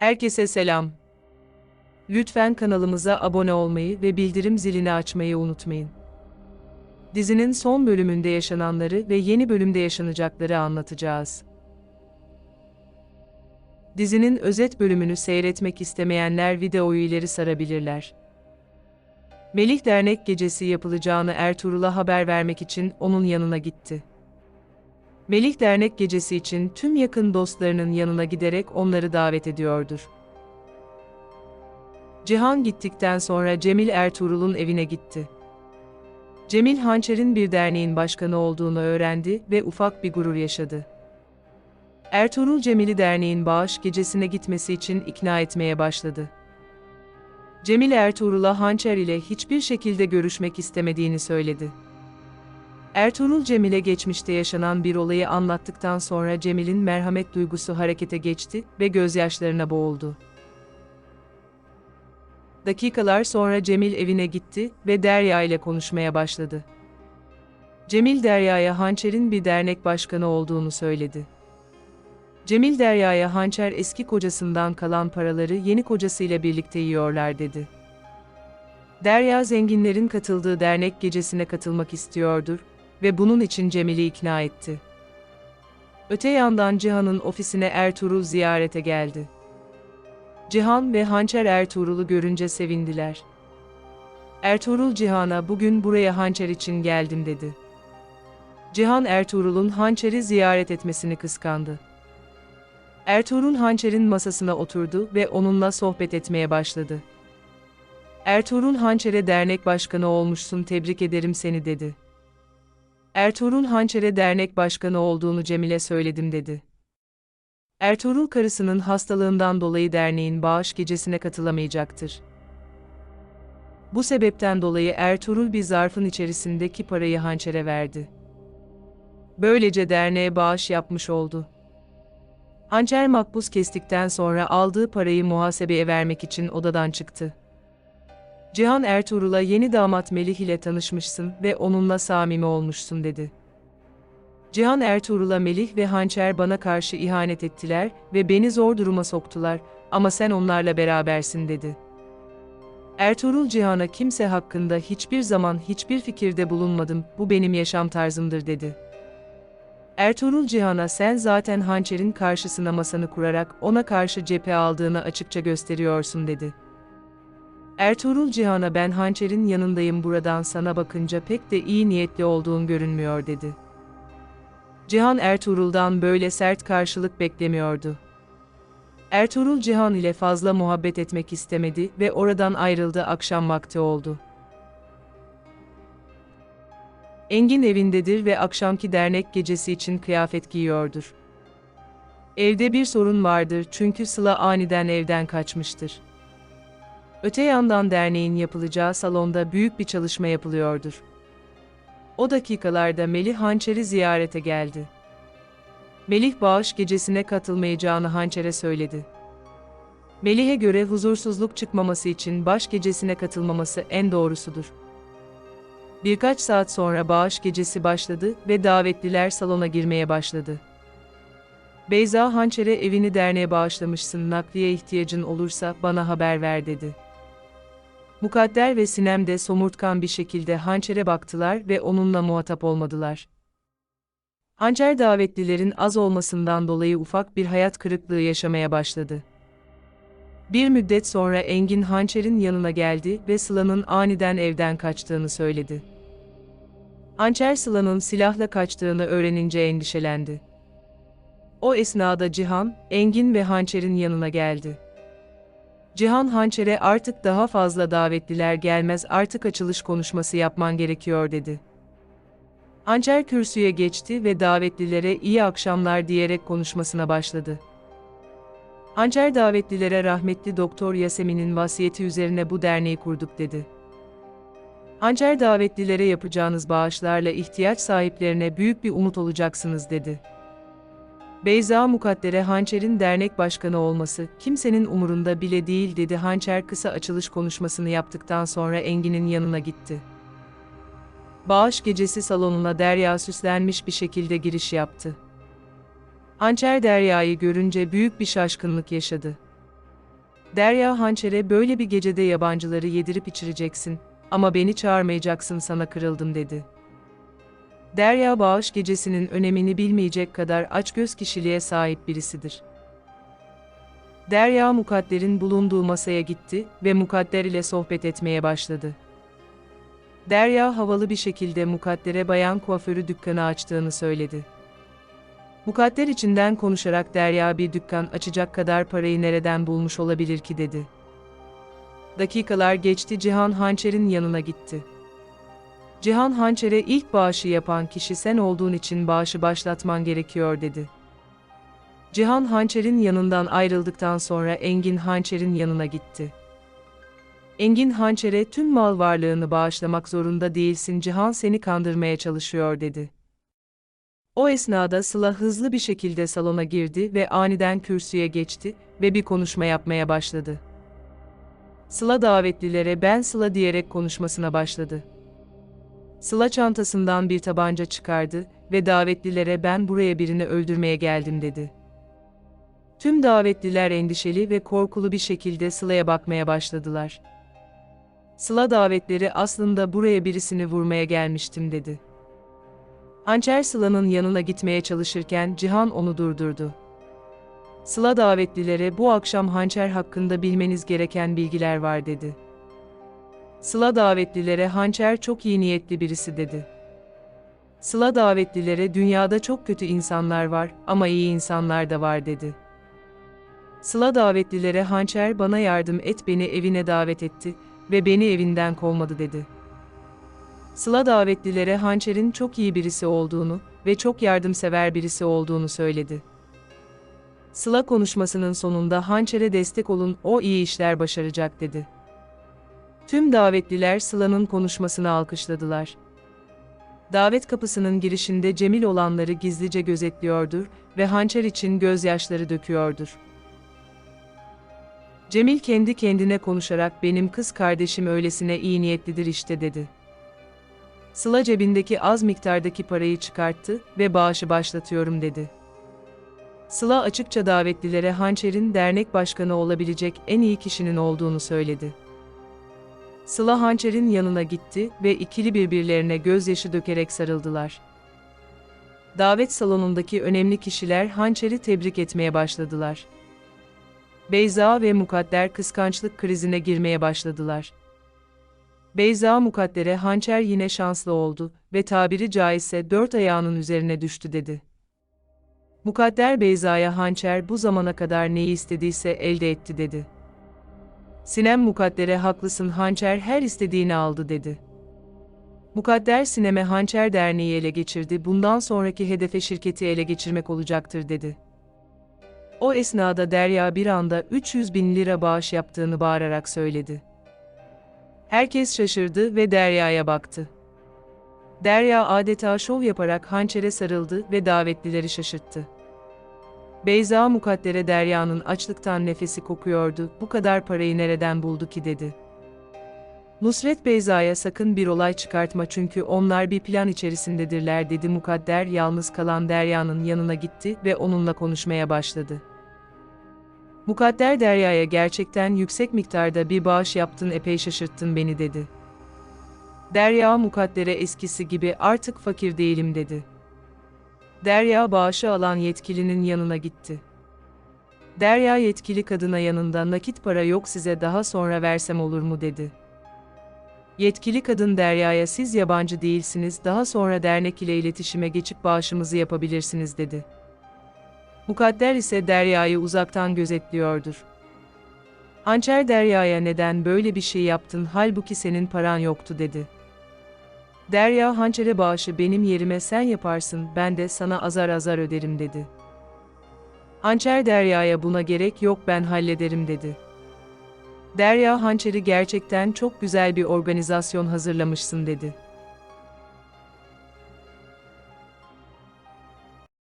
Herkese selam. Lütfen kanalımıza abone olmayı ve bildirim zilini açmayı unutmayın. Dizinin son bölümünde yaşananları ve yeni bölümde yaşanacakları anlatacağız. Dizinin özet bölümünü seyretmek istemeyenler videoyu ileri sarabilirler. Melih dernek gecesi yapılacağını Ertuğrul'a haber vermek için onun yanına gitti. Melih dernek gecesi için tüm yakın dostlarının yanına giderek onları davet ediyordur. Cihan gittikten sonra Cemil Ertuğrul'un evine gitti. Cemil Hançer'in bir derneğin başkanı olduğunu öğrendi ve ufak bir gurur yaşadı. Ertuğrul Cemil'i derneğin bağış gecesine gitmesi için ikna etmeye başladı. Cemil Ertuğrul'a Hançer ile hiçbir şekilde görüşmek istemediğini söyledi. Ertuğrul Cemil'e geçmişte yaşanan bir olayı anlattıktan sonra Cemil'in merhamet duygusu harekete geçti ve gözyaşlarına boğuldu. Dakikalar sonra Cemil evine gitti ve Derya ile konuşmaya başladı. Cemil Derya'ya Hançer'in bir dernek başkanı olduğunu söyledi. Cemil Derya'ya Hançer eski kocasından kalan paraları yeni kocasıyla birlikte yiyorlar dedi. Derya zenginlerin katıldığı dernek gecesine katılmak istiyordur ve bunun için Cemil'i ikna etti. Öte yandan Cihan'ın ofisine Ertuğrul ziyarete geldi. Cihan ve Hançer Ertuğrul'u görünce sevindiler. Ertuğrul Cihan'a "Bugün buraya Hançer için geldim" dedi. Cihan Ertuğrul'un Hançer'i ziyaret etmesini kıskandı. Ertuğrul Hançer'in masasına oturdu ve onunla sohbet etmeye başladı. Ertuğrul Hançer'e "Dernek başkanı olmuşsun, tebrik ederim seni" dedi. Ertuğrul Hançer'e dernek başkanı olduğunu Cemil'e söyledim dedi. Ertuğrul karısının hastalığından dolayı derneğin bağış gecesine katılamayacaktır. Bu sebepten dolayı Ertuğrul bir zarfın içerisindeki parayı Hançer'e verdi. Böylece derneğe bağış yapmış oldu. Hançer makbuz kestikten sonra aldığı parayı muhasebeye vermek için odadan çıktı. Cihan Ertuğrul'a "Yeni damat Melih ile tanışmışsın ve onunla samimi olmuşsun" dedi. Cihan Ertuğrul'a "Melih ve Hançer bana karşı ihanet ettiler ve beni zor duruma soktular ama sen onlarla berabersin" dedi. Ertuğrul Cihan'a "Kimse hakkında hiçbir zaman hiçbir fikirde bulunmadım, bu benim yaşam tarzımdır" dedi. Ertuğrul Cihan'a "Sen zaten Hançer'in karşısına masanı kurarak ona karşı cephe aldığını açıkça gösteriyorsun" dedi. Ertuğrul Cihan'a "Ben Hançer'in yanındayım, buradan sana bakınca pek de iyi niyetli olduğun görünmüyor" dedi. Cihan Ertuğrul'dan böyle sert karşılık beklemiyordu. Ertuğrul Cihan ile fazla muhabbet etmek istemedi ve oradan ayrıldı. Akşam vakti oldu. Engin evindedir ve akşamki dernek gecesi için kıyafet giyiyordur. Evde bir sorun vardır çünkü Sıla aniden evden kaçmıştır. Öte yandan derneğin yapılacağı salonda büyük bir çalışma yapılıyordur. O dakikalarda Melih Hançer'i ziyarete geldi. Melih bağış gecesine katılmayacağını Hançer'e söyledi. Melih'e göre huzursuzluk çıkmaması için bağış gecesine katılmaması en doğrusudur. Birkaç saat sonra bağış gecesi başladı ve davetliler salona girmeye başladı. Beyza Hançer'e "Evini derneğe bağışlamışsın, nakliye ihtiyacın olursa bana haber ver" dedi. Mukadder ve Sinem de somurtkan bir şekilde Hançer'e baktılar ve onunla muhatap olmadılar. Hançer davetlilerin az olmasından dolayı ufak bir hayat kırıklığı yaşamaya başladı. Bir müddet sonra Engin Hançer'in yanına geldi ve Sıla'nın aniden evden kaçtığını söyledi. Hançer Sıla'nın silahla kaçtığını öğrenince endişelendi. O esnada Cihan, Engin ve Hançer'in yanına geldi. Cihan Hançer'e "Artık daha fazla davetliler gelmez, artık açılış konuşması yapman gerekiyor" dedi. Hançer kürsüye geçti ve davetlilere "İyi akşamlar" diyerek konuşmasına başladı. Hançer davetlilere "Rahmetli Doktor Yasemin'in vasiyeti üzerine bu derneği kurduk" dedi. Hançer davetlilere "Yapacağınız bağışlarla ihtiyaç sahiplerine büyük bir umut olacaksınız" dedi. Beyza Mukadder'e "Hançer'in dernek başkanı olması kimsenin umurunda bile değil" dedi. Hançer kısa açılış konuşmasını yaptıktan sonra Engin'in yanına gitti. Bağış gecesi salonuna Derya süslenmiş bir şekilde giriş yaptı. Hançer Derya'yı görünce büyük bir şaşkınlık yaşadı. Derya hançere böyle bir gecede yabancıları yedirip içireceksin ama beni çağırmayacaksın sana kırıldım dedi. Derya bağış gecesinin önemini bilmeyecek kadar açgöz kişiliğe sahip birisidir. Derya Mukadder'in bulunduğu masaya gitti ve Mukadder ile sohbet etmeye başladı. Derya havalı bir şekilde Mukadder'e bayan kuaförü dükkanı açtığını söyledi. Mukadder içinden konuşarak Derya bir dükkan açacak kadar parayı nereden bulmuş olabilir ki dedi. Dakikalar geçti, Cihan Hançer'in yanına gitti. Cihan Hançer'e ilk bağışı yapan kişi sen olduğun için bağışı başlatman gerekiyor dedi. Cihan Hançer'in yanından ayrıldıktan sonra Engin Hançer'in yanına gitti. Engin Hançer'e tüm mal varlığını bağışlamak zorunda değilsin, Cihan seni kandırmaya çalışıyor dedi. O esnada Sıla hızlı bir şekilde salona girdi ve aniden kürsüye geçti ve bir konuşma yapmaya başladı. Sıla davetlilere ben Sıla diyerek konuşmasına başladı. Sıla çantasından bir tabanca çıkardı ve davetlilere ben buraya birini öldürmeye geldim dedi. Tüm davetliler endişeli ve korkulu bir şekilde Sıla'ya bakmaya başladılar. Sıla davetleri aslında buraya birisini vurmaya gelmiştim dedi. Hançer Sıla'nın yanına gitmeye çalışırken Cihan onu durdurdu. Sıla davetlilere bu akşam Hançer hakkında bilmeniz gereken bilgiler var dedi. Sıla davetlilere Hançer çok iyi niyetli birisi dedi. Sıla davetlilere dünyada çok kötü insanlar var ama iyi insanlar da var dedi. Sıla davetlilere Hançer bana yardım et, beni evine davet etti ve beni evinden kovmadı dedi. Sıla davetlilere Hançer'in çok iyi birisi olduğunu ve çok yardımsever birisi olduğunu söyledi. Sıla konuşmasının sonunda Hançer'e destek olun, o iyi işler başaracak dedi. Tüm davetliler Sıla'nın konuşmasını alkışladılar. Davet kapısının girişinde Cemil olanları gizlice gözetliyordur ve Hançer için gözyaşları döküyordur. Cemil kendi kendine konuşarak benim kız kardeşim öylesine iyi niyetlidir işte dedi. Sıla cebindeki az miktardaki parayı çıkarttı ve bağışı başlatıyorum dedi. Sıla açıkça davetlilere Hançer'in dernek başkanı olabilecek en iyi kişinin olduğunu söyledi. Sıla Hançer'in yanına gitti ve ikili birbirlerine gözyaşı dökerek sarıldılar. Davet salonundaki önemli kişiler Hançer'i tebrik etmeye başladılar. Beyza ve Mukadder kıskançlık krizine girmeye başladılar. Beyza Mukadder'e Hançer yine şanslı oldu ve tabiri caizse 4 ayağının üzerine düştü dedi. Mukadder Beyza'ya Hançer bu zamana kadar neyi istediyse elde etti dedi. Sinem Mukadder'e haklısın, Hançer her istediğini aldı dedi. Mukadder Sinem'e Hançer derneği ele geçirdi, bundan sonraki hedefe şirketi ele geçirmek olacaktır dedi. O esnada Derya bir anda 300.000 lira bağış yaptığını bağırarak söyledi. Herkes şaşırdı ve Derya'ya baktı. Derya adeta şov yaparak Hançer'e sarıldı ve davetlileri şaşırttı. Beyza Mukadder'e Derya'nın açlıktan nefesi kokuyordu, bu kadar parayı nereden buldu ki dedi. Nusret Beyza'ya sakın bir olay çıkartma çünkü onlar bir plan içerisindedirler dedi. Mukadder yalnız kalan Derya'nın yanına gitti ve onunla konuşmaya başladı. Mukadder Derya'ya gerçekten yüksek miktarda bir bağış yaptın, epey şaşırttın beni dedi. Derya Mukadder'e eskisi gibi artık fakir değilim dedi. Derya bağışı alan yetkilinin yanına gitti. Derya yetkili kadına yanında nakit para yok, size daha sonra versem olur mu dedi. Yetkili kadın Derya'ya siz yabancı değilsiniz, daha sonra dernek ile iletişime geçip bağışımızı yapabilirsiniz dedi. Mukadder ise Derya'yı uzaktan gözetliyordur. Hançer Derya'ya neden böyle bir şey yaptın, halbuki senin paran yoktu dedi. Derya Hançer'e bağışı benim yerime sen yaparsın, ben de sana azar azar öderim dedi. Hançer Derya'ya buna gerek yok, ben hallederim dedi. Derya Hançer'i gerçekten çok güzel bir organizasyon hazırlamışsın dedi.